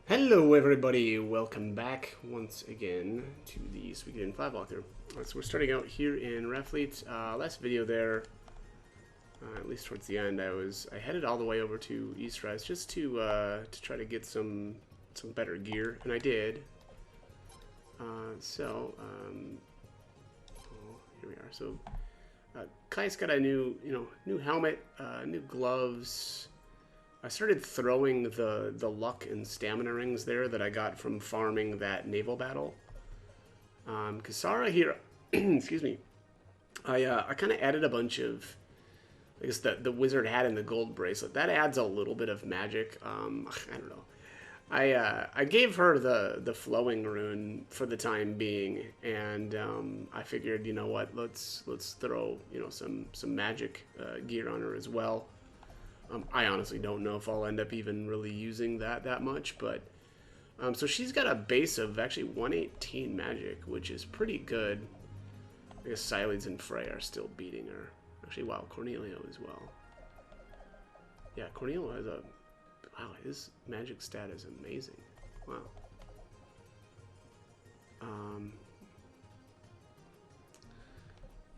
Hello everybody, welcome back once again to the Suikoden 5 walkthrough. So we're starting out here in Rafleet. Last video there, at least towards the end, I headed all the way over to Eastrise just to try to get some better gear, and I did. Here we are. So Kai's got a new helmet, new gloves. I started throwing the luck and stamina rings there that I got from farming that naval battle. Kasara here, excuse me. I kind of added a bunch of, I guess the wizard hat and the gold bracelet. That adds a little bit of magic. I don't know. I gave her the flowing rune for the time being, and I figured, you know what, let's throw some magic gear on her as well. I honestly don't know if I'll end up even really using that much, but so she's got a base of actually 118 magic, which is pretty good. I guess Silenes and Frey are still beating her. Actually, wow, Cornelio as well. Yeah, Cornelio has a... Wow, his magic stat is amazing. Wow.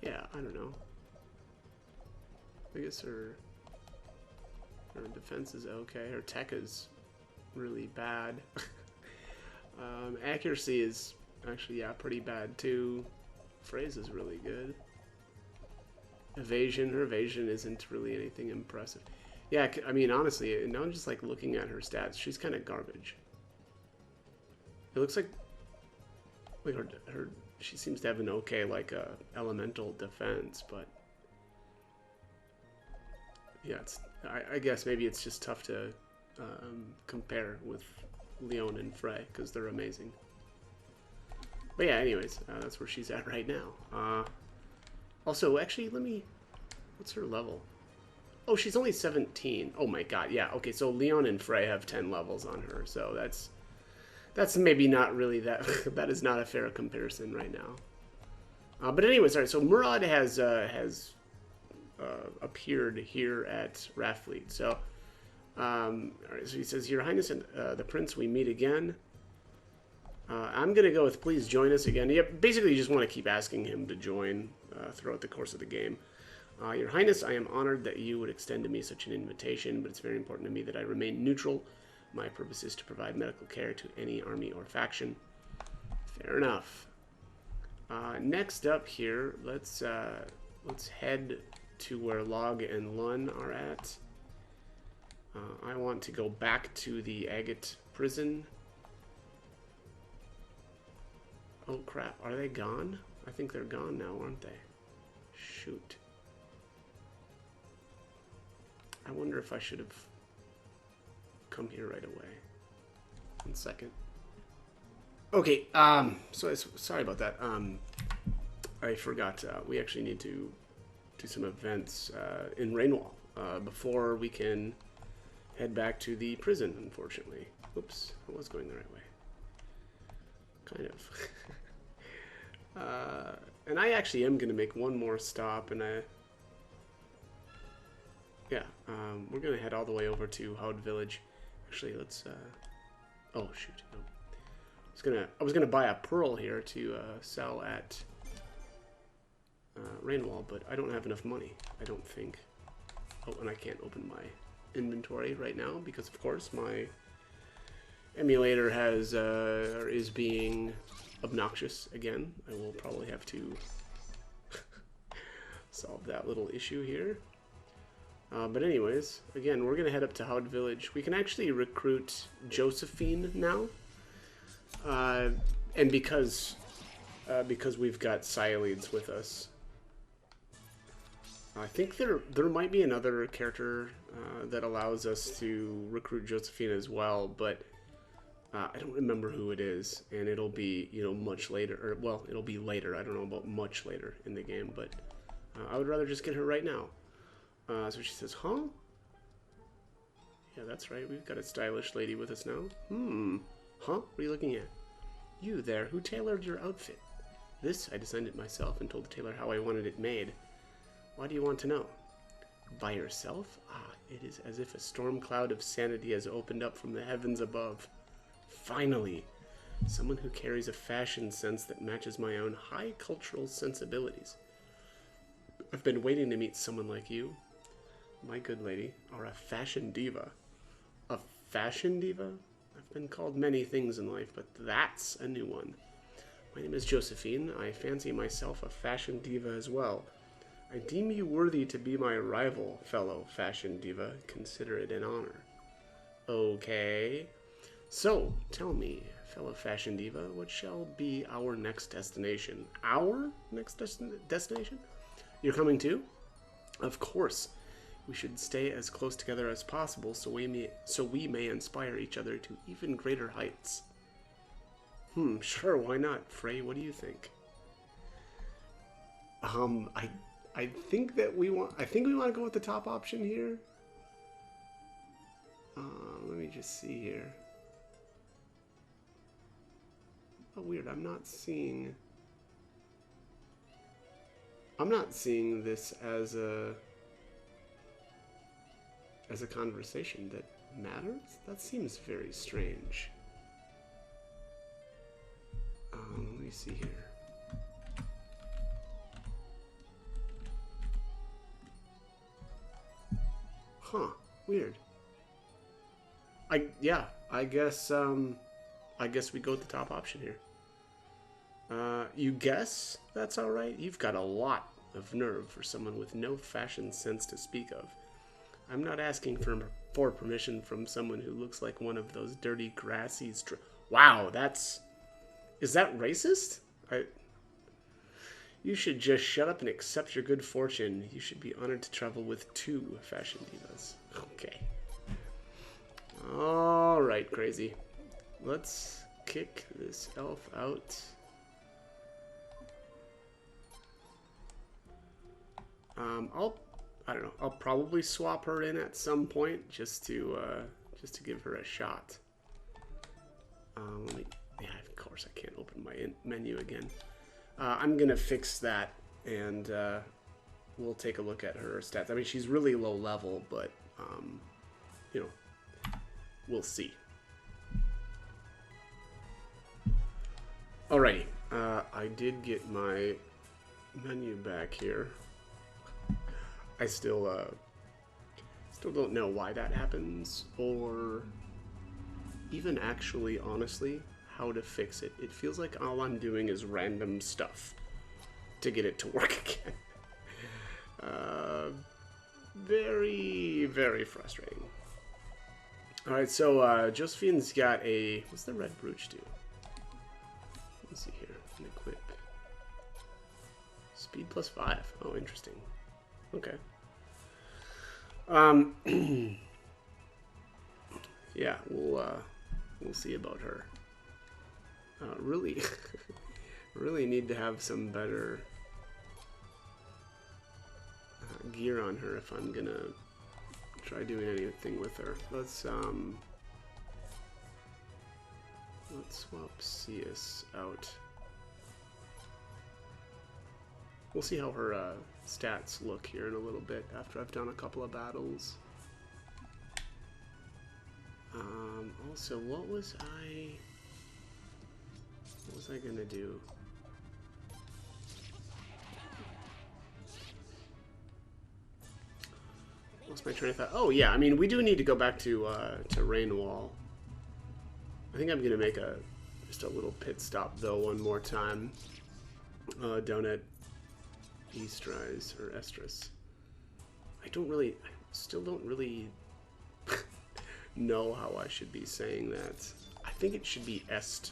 Yeah, I don't know. I guess her defense is okay. Her tech is really bad. Accuracy is actually, yeah, pretty bad too. Phrase is really good. Her evasion isn't really anything impressive. Yeah, I mean, honestly, now I'm just like looking at her stats. She's kind of garbage. It looks like she seems to have an okay elemental defense, but yeah, I guess maybe it's just tough to compare with Leon and Frey because they're amazing. But yeah, anyways, that's where she's at right now. Also, actually, what's her level? Oh, she's only 17. Oh my god, yeah. Okay, so Leon and Frey have 10 levels on her, so that's maybe not really that. That is not a fair comparison right now. But anyways, all right. So Murad has appeared here at Rafleet. So, all right, so he says, Your Highness and the Prince, we meet again. I'm going to go with please join us again. Yep, basically you just want to keep asking him to join throughout the course of the game. Your Highness, I am honored that you would extend to me such an invitation, but it's very important to me that I remain neutral. My purpose is to provide medical care to any army or faction. Fair enough. Next up here, let's head to where Log and Lun are at. I want to go back to the Agate prison. Oh crap, are they gone? I think they're gone now, aren't they? Shoot. I wonder if I should have come here right away. 1 second. Okay, so sorry about that. I forgot, we actually need to do some events in Rainwall before we can head back to the prison, unfortunately. Oops, I was going the right way. Kind of. And I actually am going to make one more stop, and we're going to head all the way over to Houd Village. Actually, let's, oh shoot, no. I was gonna buy a pearl here to sell at Rainwall, but I don't have enough money, I don't think. Oh, and I can't open my inventory right now because, of course, my emulator is being obnoxious again. I will probably have to solve that little issue here. But anyways, again, we're gonna head up to Houd Village. We can actually recruit Josephine now, and because we've got Silenes with us. I think there might be another character that allows us to recruit Josephine as well, but I don't remember who it is, and it'll be much later, or well, it'll be later. I don't know about much later in the game, but I would rather just get her right now. So she says, huh? Yeah, that's right. We've got a stylish lady with us now. Huh? What are you looking at? You there, who tailored your outfit? This I designed it myself and told the tailor how I wanted it made. Why do you want to know? By yourself? Ah, it is as if a storm cloud of sanity has opened up from the heavens above. Finally, someone who carries a fashion sense that matches my own high cultural sensibilities. I've been waiting to meet someone like you. My good lady, are a fashion diva. A fashion diva? I've been called many things in life, but that's a new one. My name is Josephine. I fancy myself a fashion diva as well. I deem you worthy to be my rival, fellow fashion diva. Consider it an honor. Okay. So, tell me, fellow fashion diva, what shall be our next destination? Our next destination? You're coming too? Of course. We should stay as close together as possible so we may inspire each other to even greater heights. Sure, why not? Frey, what do you think? I think that we want to go with the top option here. Let me just see here. Oh, weird. I'm not seeing this as a conversation that matters. That seems very strange. Let me see here. Huh, weird. I guess we go with the top option here. You guess that's all right? You've got a lot of nerve for someone with no fashion sense to speak of. I'm not asking for permission from someone who looks like one of those dirty, grassy Wow, is that racist? You should just shut up and accept your good fortune. You should be honored to travel with 2 fashion divas. Okay. Alright, crazy. Let's kick this elf out. I don't know. I'll probably swap her in at some point just to give her a shot. Of course I can't open my menu again. I'm gonna fix that, and we'll take a look at her stats. I mean, she's really low level, but you know, we'll see. Alrighty, I did get my menu back here. I still don't know why that happens, or even actually, honestly, how to fix it. It feels like all I'm doing is random stuff to get it to work again. Very, very frustrating. Alright, so Josephine's got a... What's the red brooch do? Let's see here. An equip. Speed +5. Oh, interesting. Okay. Yeah, we'll see about her. Really, really need to have some better gear on her if I'm gonna try doing anything with her. Let's swap Cius out. We'll see how her stats look here in a little bit after I've done a couple of battles. Also, what was I gonna do? What's my train of thought? Oh yeah, I mean, we do need to go back to Rainwall. I think I'm gonna make just a little pit stop though one more time down at Estrais or Estrus. I still don't really know how I should be saying that. I think it should be Estrais.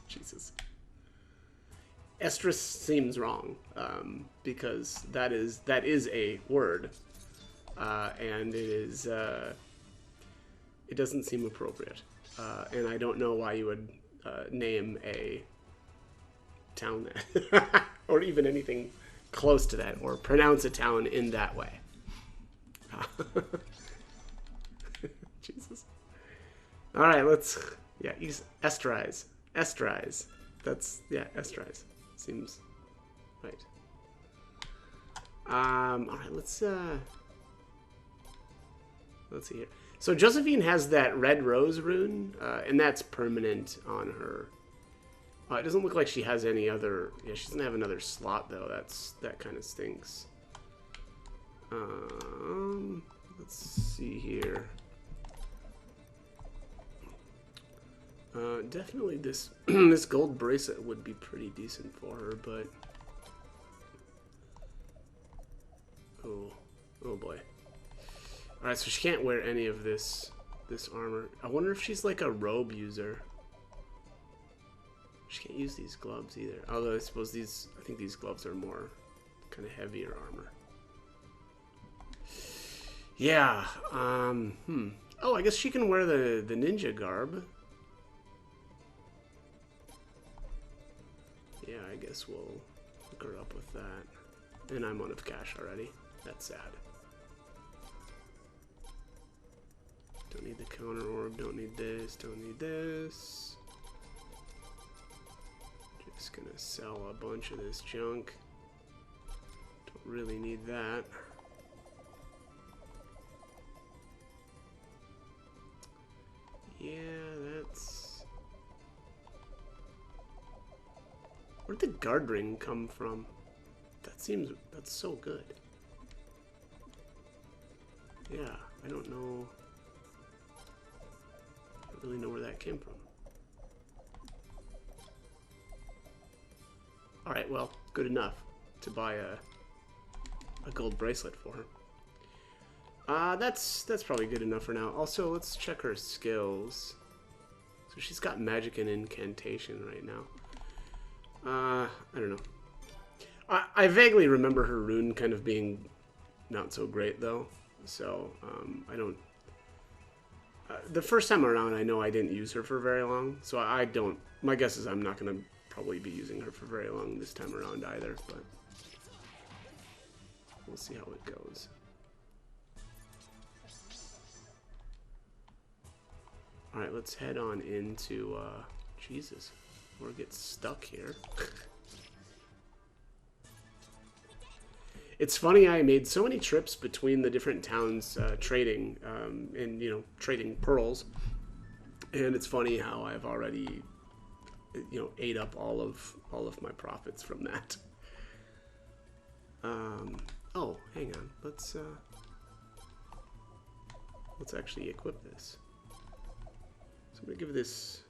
Jesus. Estrus seems wrong because that is a word, and it doesn't seem appropriate, and I don't know why you would name a town that, or even anything close to that, or pronounce a town in that way. Jesus. All right, Estrais. That's, yeah, Estrais. Seems right. All right, let's see here. So Josephine has that red rose rune, and that's permanent on her. It doesn't look like she has any other... Yeah, she doesn't have another slot, though. That kind of stinks. Let's see here. Definitely this this gold bracelet would be pretty decent for her, but... Oh boy. Alright, so she can't wear any of this armor. I wonder if she's like a robe user. She can't use these gloves either. Although I suppose I think these gloves are more kind of heavier armor. Yeah, Oh, I guess she can wear the ninja garb. Yeah, I guess we'll hook her up with that. And I'm out of cash already. That's sad. Don't need the counter orb, don't need this, don't need this. Just gonna sell a bunch of this junk. Don't really need that. Yeah, that's... Where'd the guard ring come from? That's so good. Yeah, I don't know. I don't really know where that came from. Alright, well, good enough to buy a gold bracelet for her. That's probably good enough for now. Also, let's check her skills. So she's got magic and incantation right now. I don't know. I vaguely remember her rune kind of being not so great, though. So, I don't... the first time around, I know I didn't use her for very long. So I don't... My guess is I'm not going to probably be using her for very long this time around either. But we'll see how it goes. Alright, let's head on into... Jesus. Or get stuck here. It's funny, I made so many trips between the different towns trading, and, you know, trading pearls. And it's funny how I've already, you know, ate up all of my profits from that. Oh, hang on. Let's actually equip this. So I'm going to give this...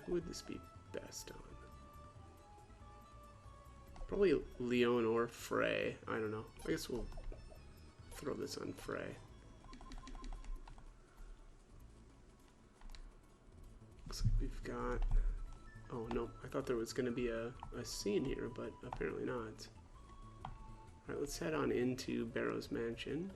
Who would this be best on? Probably Leon or Frey. I don't know. I guess we'll throw this on Frey. Looks like we've got... Oh, no. I thought there was going to be a scene here, but apparently not. Alright, let's head on into Barrow's mansion.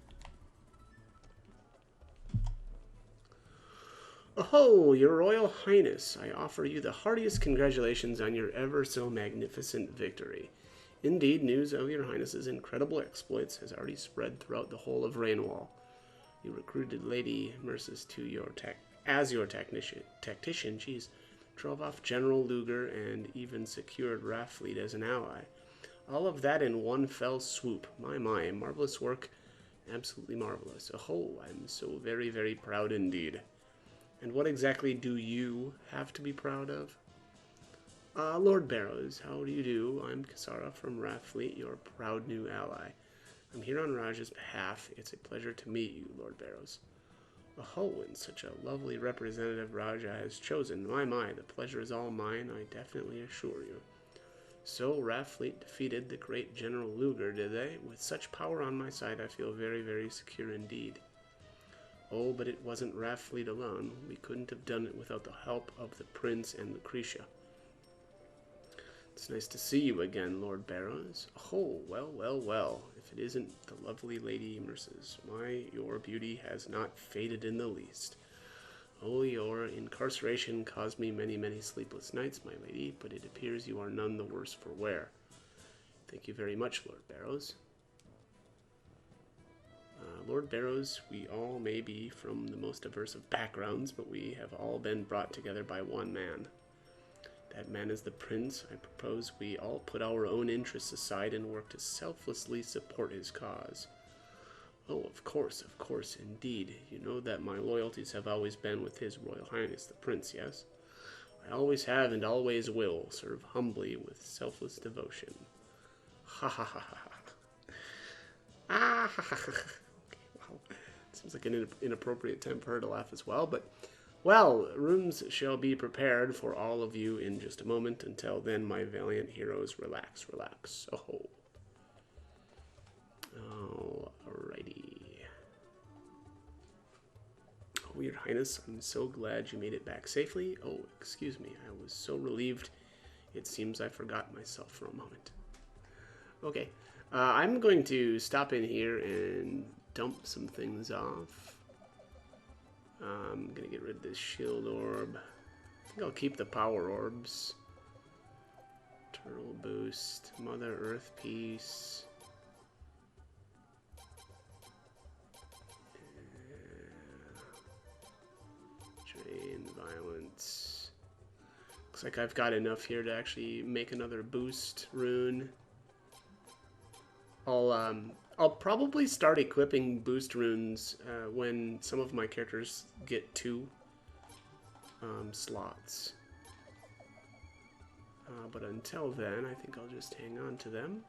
Oh, your Royal Highness, I offer you the heartiest congratulations on your ever so magnificent victory. Indeed, news of your Highness's incredible exploits has already spread throughout the whole of Rainwall. You recruited Lady Mercis to as your tactician, drove off General Luger, and even secured Rathfleet as an ally. All of that in one fell swoop. My, marvelous work, absolutely marvelous. Oh, I'm so very, very proud indeed. And what exactly do you have to be proud of? Lord Barrows, how do you do? I'm Kasara from Rathfleet, your proud new ally. I'm here on Raj's behalf. It's a pleasure to meet you, Lord Barrows. Oh, and such a lovely representative Raja has chosen. My, the pleasure is all mine, I definitely assure you. So, Rathfleet defeated the great General Luger, did they? With such power on my side, I feel very, very secure indeed. Oh, but it wasn't Rathfleet alone. We couldn't have done it without the help of the Prince and Lucretia. It's nice to see you again, Lord Barrows. Oh, well. If it isn't the lovely Lady Mercis, your beauty has not faded in the least. Oh, your incarceration caused me many, many sleepless nights, my lady, but it appears you are none the worse for wear. Thank you very much, Lord Barrows. Lord Barrows, we all may be from the most diverse of backgrounds, but we have all been brought together by one man. That man is the Prince. I propose we all put our own interests aside and work to selflessly support his cause. Oh, of course, indeed. You know that my loyalties have always been with His Royal Highness the Prince, yes? I always have and always will serve humbly with selfless devotion. Ha ha ha ha ha. Ah ha ha ha. Okay, well, seems like an inappropriate time for her to laugh as well, but well, rooms shall be prepared for all of you in just a moment. Until then, my valiant heroes, relax, relax. Oh. Alrighty. Oh, Your Highness, I'm so glad you made it back safely. Oh, excuse me, I was so relieved. It seems I forgot myself for a moment. Okay, I'm going to stop in here and dump some things off. I'm going to get rid of this shield orb. I think I'll keep the power orbs. Turtle boost, Mother Earth piece. Drain violence. Looks like I've got enough here to actually make another boost rune. I'll probably start equipping boost runes when some of my characters get 2 slots. But until then, I think I'll just hang on to them.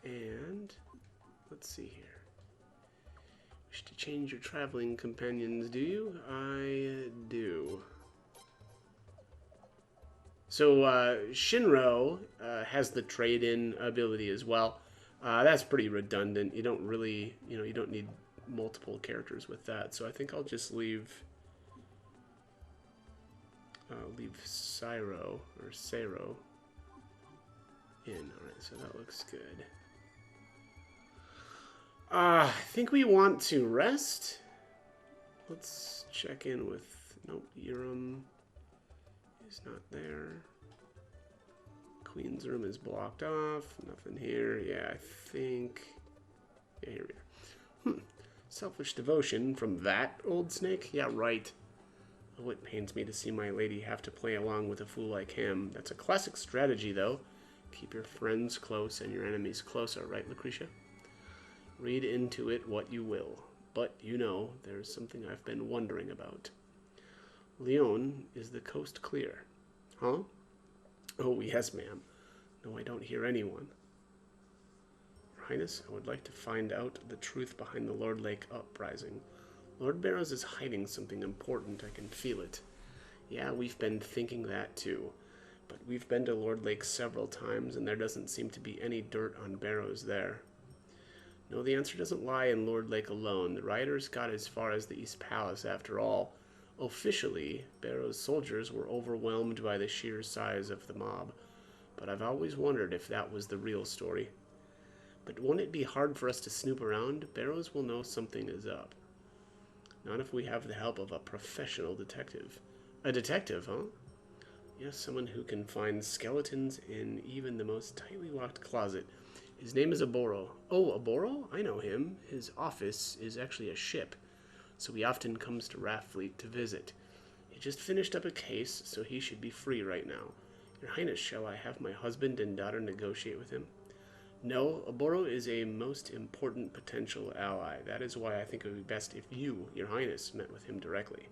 And let's see here. Wish to change your traveling companions, do you? I do. So Shinro has the trade-in ability as well. That's pretty redundant. You don't really, you don't need multiple characters with that. So I think I'll just leave Cyro or Sero in. All right, so that looks good. I think we want to rest. Let's check in with. Nope, Urim is not there. Queen's room is blocked off. Nothing here. Yeah, I think. Yeah, here we are. Selfish devotion from that old snake? Yeah, right. Oh, it pains me to see my lady have to play along with a fool like him. That's a classic strategy, though. Keep your friends close and your enemies closer, right, Lucretia? Read into it what you will. But, there's something I've been wondering about. Leon, is the coast clear? Huh? Oh, yes, ma'am. No, I don't hear anyone. Your Highness, I would like to find out the truth behind the Lord Lake uprising. Lord Barrows is hiding something important. I can feel it. Yeah, we've been thinking that too. But we've been to Lord Lake several times, and there doesn't seem to be any dirt on Barrows there. No, the answer doesn't lie in Lord Lake alone. The rioters got as far as the East Palace, after all. Officially, Barrows' soldiers were overwhelmed by the sheer size of the mob. But I've always wondered if that was the real story. But won't it be hard for us to snoop around? Barrows will know something is up. Not if we have the help of a professional detective. A detective, huh? Yes, someone who can find skeletons in even the most tightly locked closet. His name is Aboro. Oh, Aboro? I know him. His office is actually a ship, so he often comes to Raftfleet to visit. He just finished up a case, so he should be free right now. Your Highness, shall I have my husband and daughter negotiate with him? No, Aboro is a most important potential ally. That is why I think it would be best if you, Your Highness, met with him directly.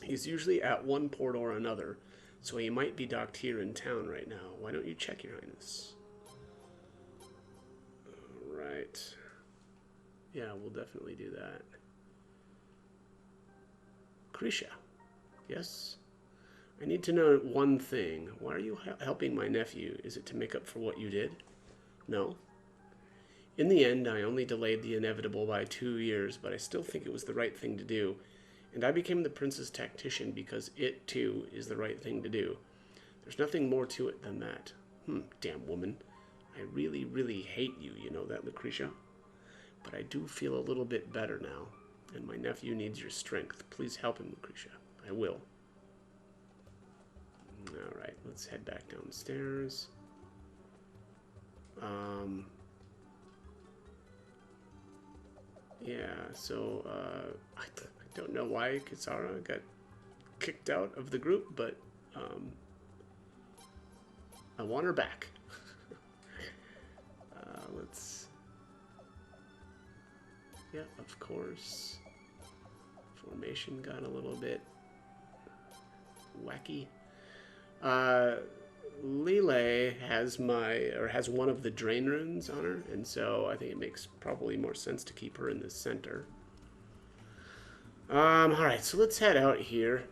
He's usually at one port or another, so he might be docked here in town right now. Why don't you check, Your Highness? Alright. Yeah, we'll definitely do that. Krisha. Yes? I need to know one thing. Why are you helping my nephew? Is it to make up for what you did? No. In the end, I only delayed the inevitable by 2 years, but I still think it was the right thing to do. And I became the prince's tactician because it, too, is the right thing to do. There's nothing more to it than that. Damn woman. I really, really hate you, you know that, Lucretia? But I do feel a little bit better now, and my nephew needs your strength. Please help him, Lucretia. I will. Alright, let's head back downstairs. Yeah, so, I don't know why Kisara got kicked out of the group, but, I want her back. Let's Yeah, of course. Formation got a little bit wacky. Lele has has one of the drain runes on her, and so I think it makes probably more sense to keep her in the center. Alright, so let's head out here.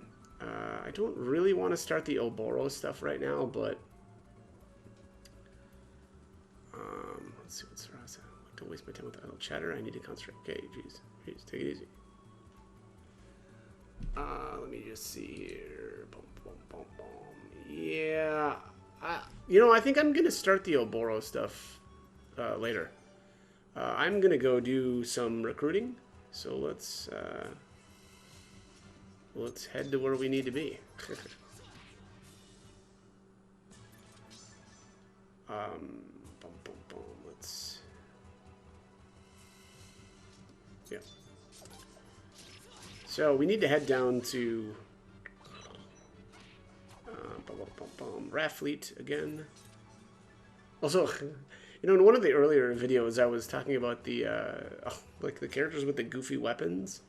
I don't really want to start the Oboro stuff right now, but let's see what's Rasa. Don't waste my time with idle chatter. I need to concentrate. Okay, jeez, take it easy. Let me just see here. Boom, boom, boom, boom. Yeah, you know, I think I'm gonna start the Oboro stuff later. I'm gonna go do some recruiting, so let's head to where we need to be. Boom, boom, boom. Let's. Yeah. So we need to head down to Raffleet again. Also, you know, in one of the earlier videos, I was talking about the like the characters with the goofy weapons.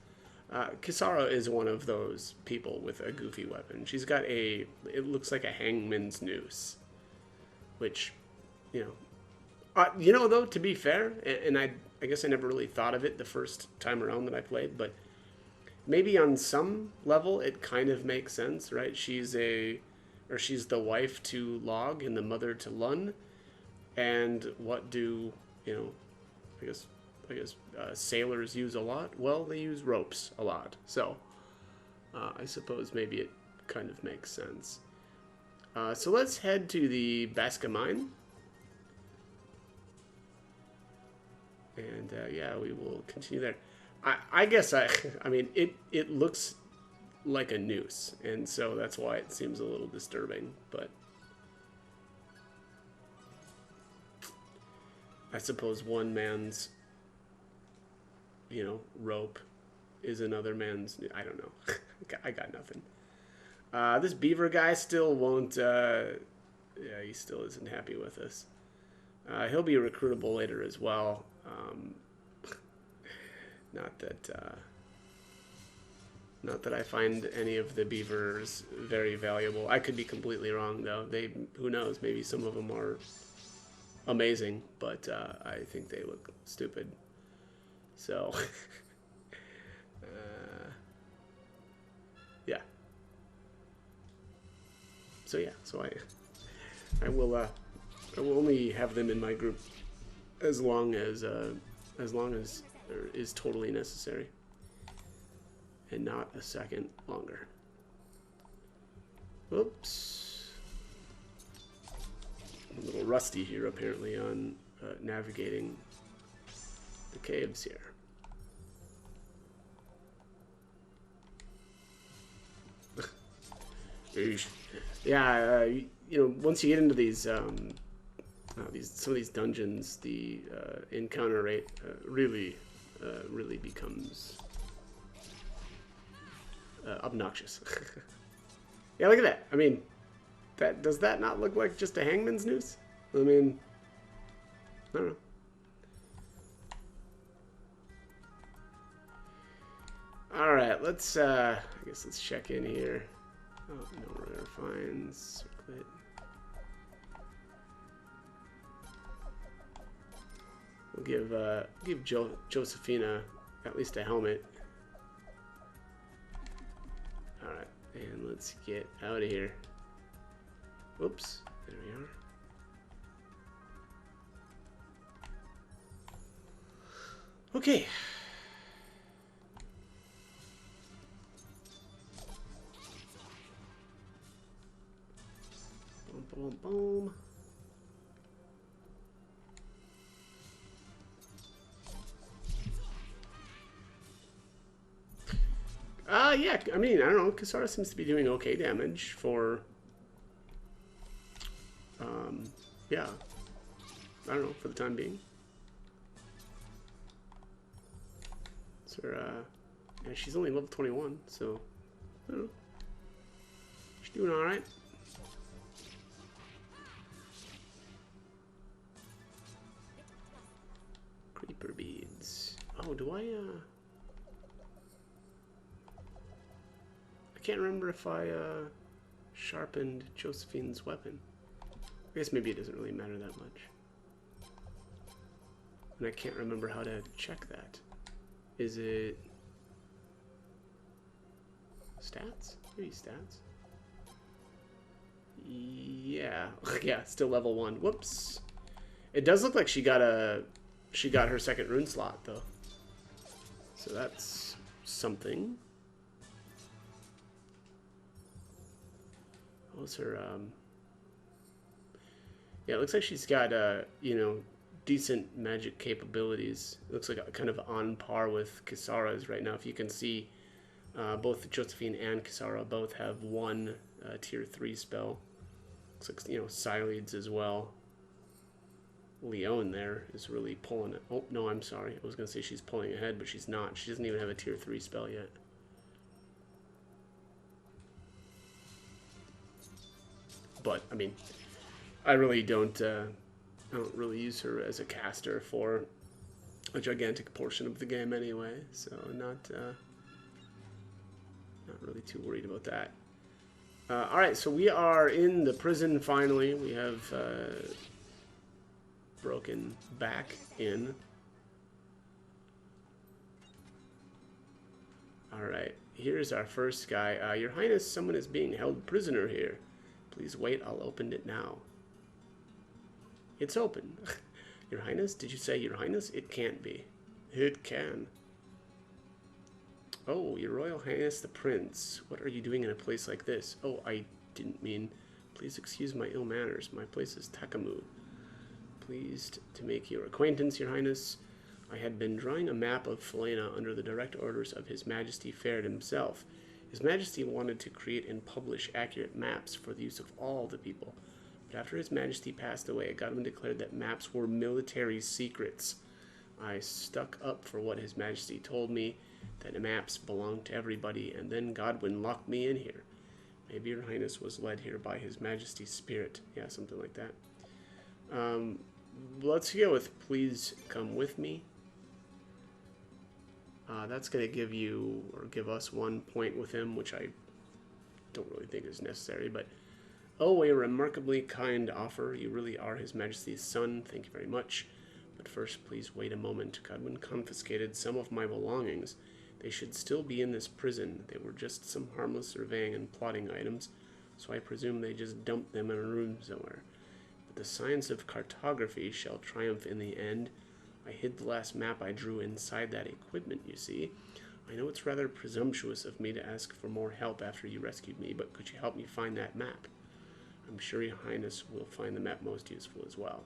Kisara is one of those people with a goofy weapon. She's got it looks like a hangman's noose, which, you know, though, to be fair, and I guess I never really thought of it the first time around that I played, but maybe on some level it kind of makes sense, right? She's the wife to Log and the mother to Lun, and what do, you know, I guess sailors use a lot? Well, they use ropes a lot, so I suppose maybe it kind of makes sense. So let's head to the Baska mine. And yeah, we will continue there. I guess I mean, it looks like a noose, and so that's why it seems a little disturbing, but I suppose one man's, you know, rope is another man's. I don't know. I got nothing. This beaver guy still won't. Yeah, he still isn't happy with us. He'll be recruitable later as well. Not that I find any of the beavers very valuable. I could be completely wrong, though. Who knows? Maybe some of them are amazing, but I think they look stupid. So, yeah. So yeah. So I will only have them in my group as long as is totally necessary, and not a second longer. Oops. I'm a little rusty here, apparently, on navigating the caves here. Yeah, you know, once you get into these some of these dungeons, the encounter rate really becomes obnoxious. Yeah, look at that. I mean, does that not look like just a hangman's noose? I mean, I don't know. All right, let's I guess let's check in here. Oh, no rare finds. Circlet. We'll give Josephina at least a helmet. All right, and let's get out of here. Whoops, there we are. Okay. Boom, boom, boom. Yeah, I mean, I don't know. Kisara seems to be doing okay damage for, yeah. I don't know, for the time being. So, yeah, she's only level 21, so, I don't know. She's doing alright. Creeper beads. Oh, do I can't remember if I sharpened Josephine's weapon. I guess maybe it doesn't really matter that much. And I can't remember how to check that. Is it stats? Maybe stats. Yeah. Yeah, still level 1. Whoops. It does look like she got her second rune slot though. So that's something. What was her yeah, it looks like she's got you know, decent magic capabilities. It looks like kind of on par with Kisara's right now. If you can see, both Josephine and Kisara both have one tier 3 spell. Looks like, you know, Siledes as well. Leone there is really pulling it. Oh, no, I'm sorry. I was going to say she's pulling ahead, but she's not. She doesn't even have a tier 3 spell yet. But, I mean, I really don't really use her as a caster for a gigantic portion of the game anyway, so not really too worried about that. Alright, so we are in the prison finally. We have broken back in. Alright, here's our first guy. Your Highness, someone is being held prisoner here. Please wait, I'll open it now. It's open. Your Highness? Did you say Your Highness? It can't be. It can. Oh, Your Royal Highness the Prince. What are you doing in a place like this? Oh, I didn't mean... Please excuse my ill manners. My place is Takamu. Pleased to make your acquaintance, Your Highness. I had been drawing a map of Falena under the direct orders of His Majesty Faird himself. His Majesty wanted to create and publish accurate maps for the use of all the people. But after His Majesty passed away, Godwin declared that maps were military secrets. I stuck up for what His Majesty told me, that maps belonged to everybody, and then Godwin locked me in here. Maybe Your Highness was led here by His Majesty's spirit. Yeah, something like that. Let's go with please come with me. That's going to give you, or give us 1 point with him, which I don't really think is necessary, but... Oh, a remarkably kind offer. You really are His Majesty's son. Thank you very much. But first, please wait a moment. Godwin confiscated some of my belongings. They should still be in this prison. They were just some harmless surveying and plotting items, so I presume they just dumped them in a room somewhere. But the science of cartography shall triumph in the end. I hid the last map I drew inside that equipment, you see. I know it's rather presumptuous of me to ask for more help after you rescued me, but could you help me find that map? I'm sure Your Highness will find the map most useful as well.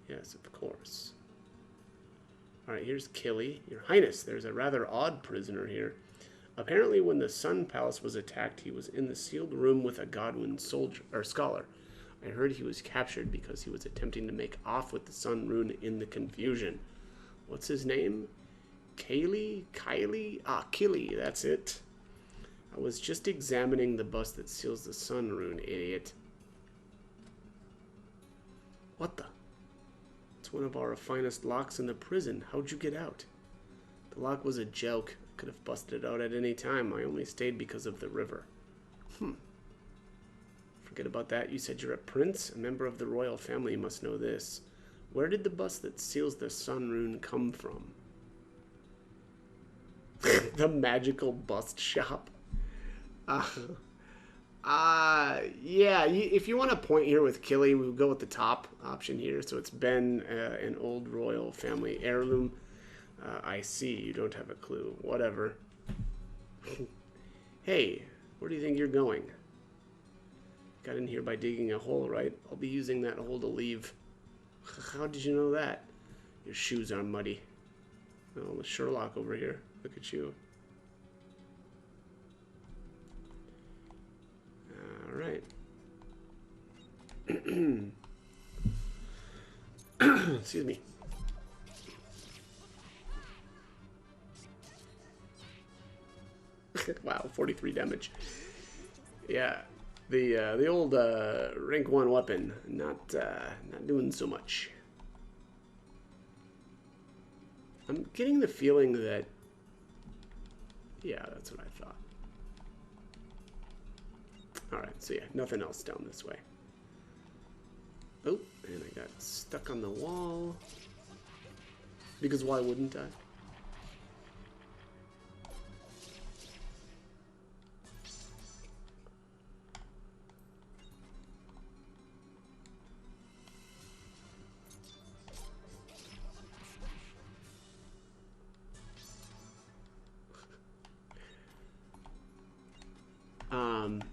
Yes, of course. Alright, here's Killy. Your Highness, there's a rather odd prisoner here. Apparently when the Sun Palace was attacked, he was in the sealed room with a Godwin soldier, or scholar. I heard he was captured because he was attempting to make off with the Sun Rune in the confusion. What's his name? Kylie? Ah, Killy, that's it. I was just examining the bust that seals the Sun Rune, idiot. What the? It's one of our finest locks in the prison. How'd you get out? The lock was a joke. I could have busted it out at any time. I only stayed because of the river. Forget about that. You said you're a prince? A member of the royal family. You must know this. Where did the bust that seals the Sun Rune come from? The magical bust shop. Yeah, if you want to point here with Killy, we'll go with the top option here. So it's been an old royal family heirloom. I see, you don't have a clue. Whatever. Hey, where do you think you're going? Got in here by digging a hole, right? I'll be using that hole to leave. How did you know that? Your shoes are muddy. Oh, the Sherlock over here. Look at you. Alright. Excuse me. Wow, 43 damage. Yeah, the old rank 1 weapon not doing so much. I'm getting the feeling that... Yeah, that's what I thought. Alright, so yeah, nothing else down this way. Oh, and I got stuck on the wall. Because why wouldn't I?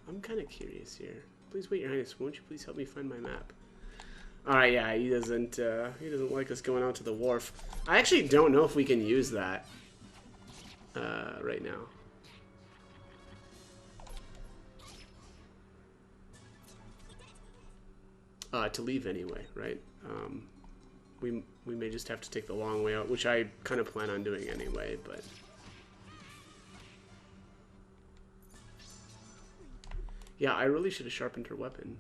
I'm kind of curious here. Please wait, Your Highness. Won't you please help me find my map? All right, yeah, he doesn't like us going out to the wharf. I actually don't know if we can use that right now. To leave anyway, right? We may just have to take the long way out, which I kind of plan on doing anyway, but... Yeah, I really should have sharpened her weapon.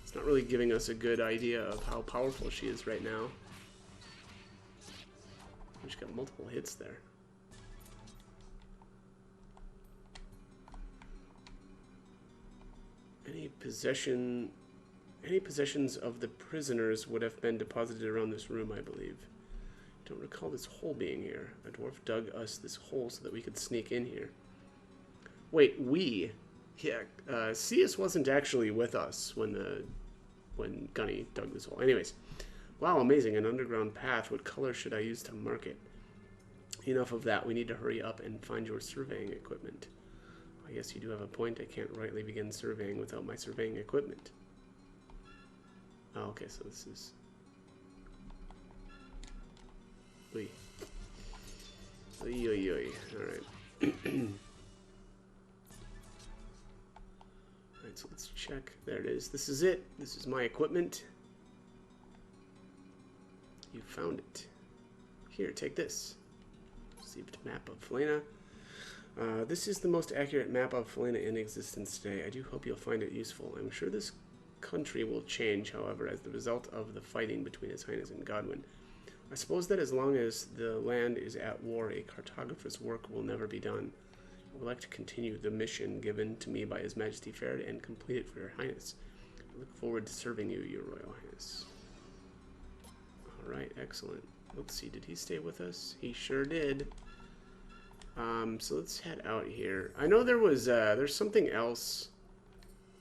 It's not really giving us a good idea of how powerful she is right now. She's got multiple hits there. Any possessions of the prisoners would have been deposited around this room, I believe. Don't recall this hole being here. A dwarf dug us this hole so that we could sneak in here. Wait, we? Yeah, Cius wasn't actually with us when Gunny dug this hole. Anyways, wow, amazing, an underground path. What color should I use to mark it? Enough of that. We need to hurry up and find your surveying equipment. I guess you do have a point. I can't rightly begin surveying without my surveying equipment. Oh, okay, so this is... Oy. Oy, oy, oy. Alright. Alright, so let's check. There it is. This is it. This is my equipment. You found it. Here, take this. Received map of Felina. This is the most accurate map of Felina in existence today. I do hope you'll find it useful. I'm sure this country will change, however, as the result of the fighting between His Highness and Godwin. I suppose that as long as the land is at war, a cartographer's work will never be done. I would like to continue the mission given to me by His Majesty Faird and complete it for Your Highness. I look forward to serving you, Your Royal Highness. Alright, excellent. Let's see, did he stay with us? He sure did. So let's head out here. I know there was there's something else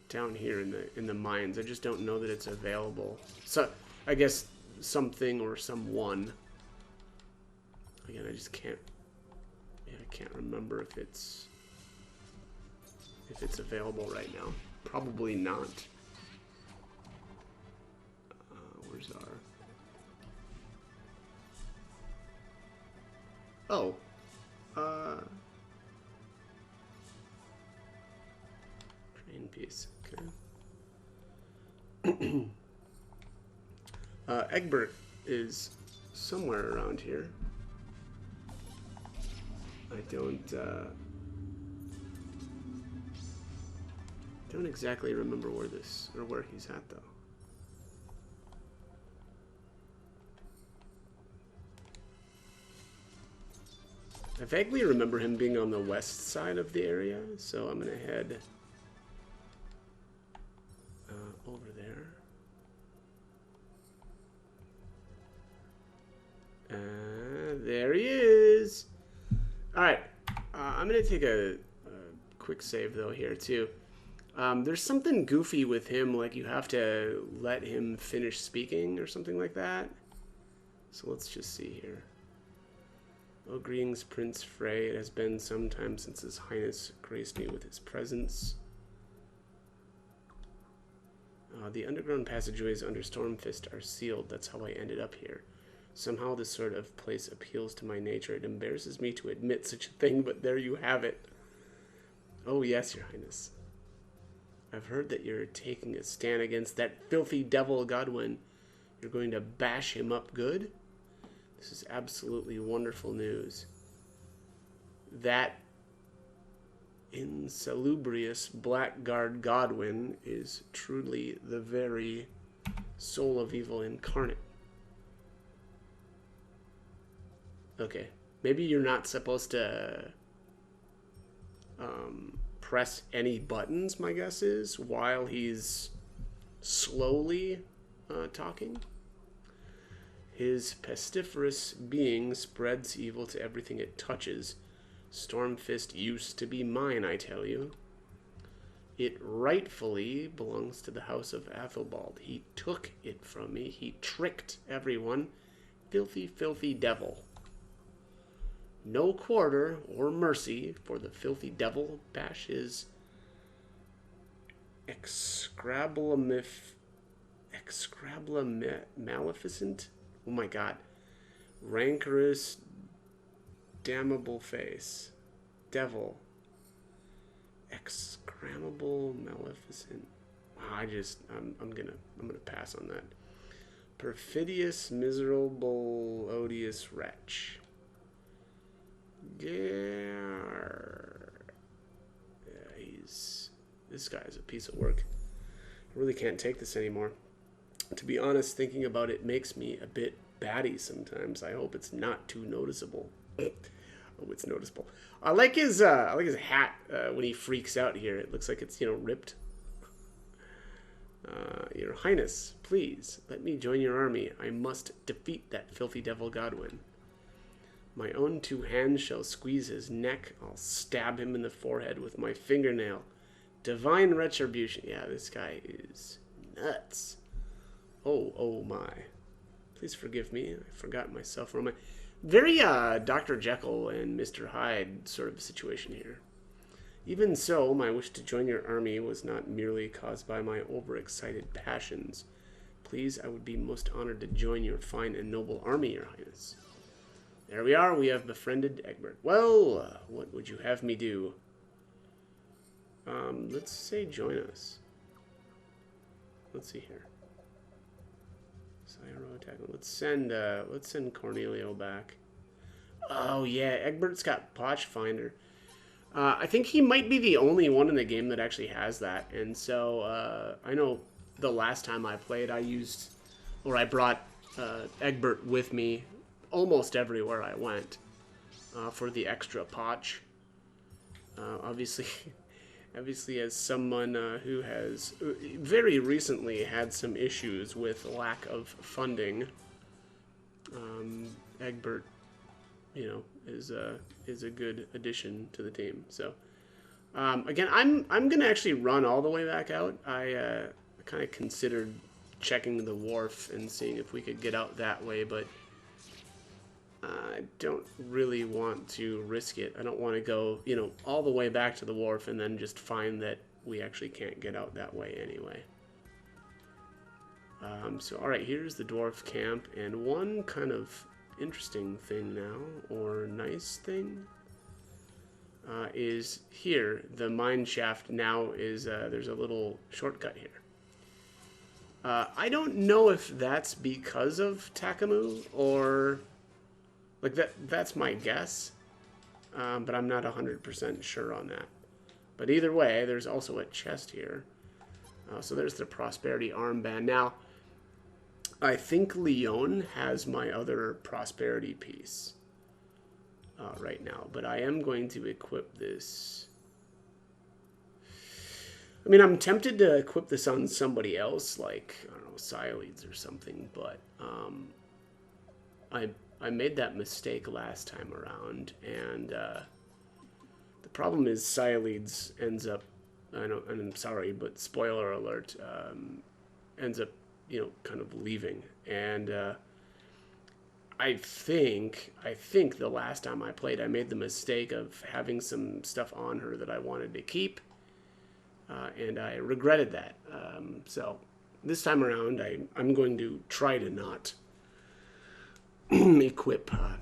down here in the mines. I just don't know that it's available. So I guess something or someone. Again, I just can't. Yeah, I can't remember if it's available right now. Probably not. Where's our? Oh. Train piece. Okay. Egbert is somewhere around here. I don't exactly remember where he's at though. I vaguely remember him being on the west side of the area, so I'm gonna head over there. There he is. All right, I'm gonna take a quick save though here too. There's something goofy with him, like you have to let him finish speaking or something like that. So let's just see here. Oh, greetings, Prince Frey. It has been some time since His Highness graced me with his presence. The underground passageways under Stormfist are sealed. That's how I ended up here. Somehow this sort of place appeals to my nature. It embarrasses me to admit such a thing, but there you have it. Oh, yes, Your Highness. I've heard that you're taking a stand against that filthy devil Godwin. You're going to bash him up good? This is absolutely wonderful news. That insalubrious blackguard Godwin is truly the very soul of evil incarnate. Okay. Maybe you're not supposed to press any buttons, my guess is, while he's slowly talking. His pestiferous being spreads evil to everything it touches. Stormfist used to be mine, I tell you. It rightfully belongs to the house of Athelbald. He took it from me. He tricked everyone. Filthy, filthy devil. No quarter or mercy for the filthy devil. Bash his Maleficent. Oh my god. Rancorous, damnable face. Devil. Excramable, maleficent. I'm gonna pass on that. Perfidious, miserable, odious wretch. Yeah, this guy's a piece of work. I really can't take this anymore. To be honest, thinking about it makes me a bit batty sometimes. I hope it's not too noticeable. Oh, it's noticeable. I like his hat when he freaks out here. It looks like it's, ripped. Your Highness, please, let me join your army. I must defeat that filthy devil Godwin. My own 2 hands shall squeeze his neck. I'll stab him in the forehead with my fingernail. Divine retribution. Yeah, this guy is nuts. Oh my. Please forgive me. I forgot myself for a moment. Very Dr. Jekyll and Mr. Hyde sort of situation here. Even so, my wish to join your army was not merely caused by my overexcited passions. Please, I would be most honored to join your fine and noble army, your highness. There we are. We have befriended Egbert. Well, what would you have me do? Let's say join us. Let's see here. Let's send Cornelio back. Oh yeah, Egbert's got Potch Finder. I think he might be the only one in the game that actually has that, and so I know the last time I played, I brought Egbert with me almost everywhere I went for the extra Potch. Obviously, as someone who has very recently had some issues with lack of funding, Egbert, is a good addition to the team. So again, I'm gonna actually run all the way back out. I kind of considered checking the wharf and seeing if we could get out that way, but I don't really want to risk it. I don't want to go, all the way back to the wharf and then just find that we actually can't get out that way anyway. So, all right, here's the dwarf camp, and one kind of interesting thing now, or nice thing, is here. The mine shaft now is, there's a little shortcut here. I don't know if that's because of Takamu, or... that's my guess, but I'm not 100% sure on that. But either way, there's also a chest here. So there's the Prosperity armband. Now, I think Leon has my other Prosperity piece right now, but I am going to equip this. I mean, I'm tempted to equip this on somebody else, like, I don't know, Siledes or something, but I made that mistake last time around, and the problem is Siledes ends up, and I'm sorry, but spoiler alert, ends up, kind of leaving. And I think the last time I played, I made the mistake of having some stuff on her that I wanted to keep, and I regretted that. So this time around, I'm going to try to not equip her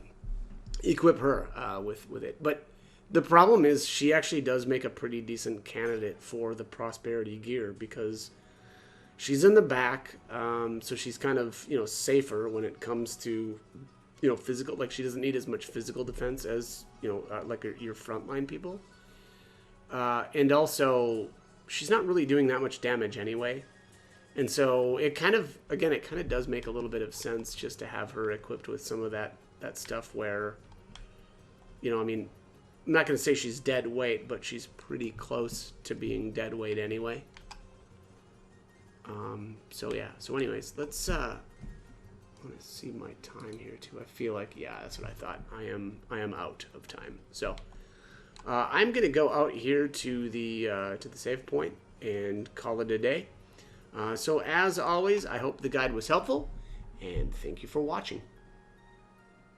with it. But the problem is she actually does make a pretty decent candidate for the Prosperity gear, because she's in the back, so she's kind of, safer when it comes to, physical. Like, she doesn't need as much physical defense as, like your frontline people. And also, she's not really doing that much damage anyway. And so it kind of does make a little bit of sense just to have her equipped with some of that stuff where you know, I mean, I'm not going to say she's dead weight, but she's pretty close to being dead weight anyway. So yeah. So anyways, let's see my time here too. I feel like, yeah, that's what I thought. I am out of time. So I'm gonna go out here to the save point and call it a day. So as always, I hope the guide was helpful, and thank you for watching.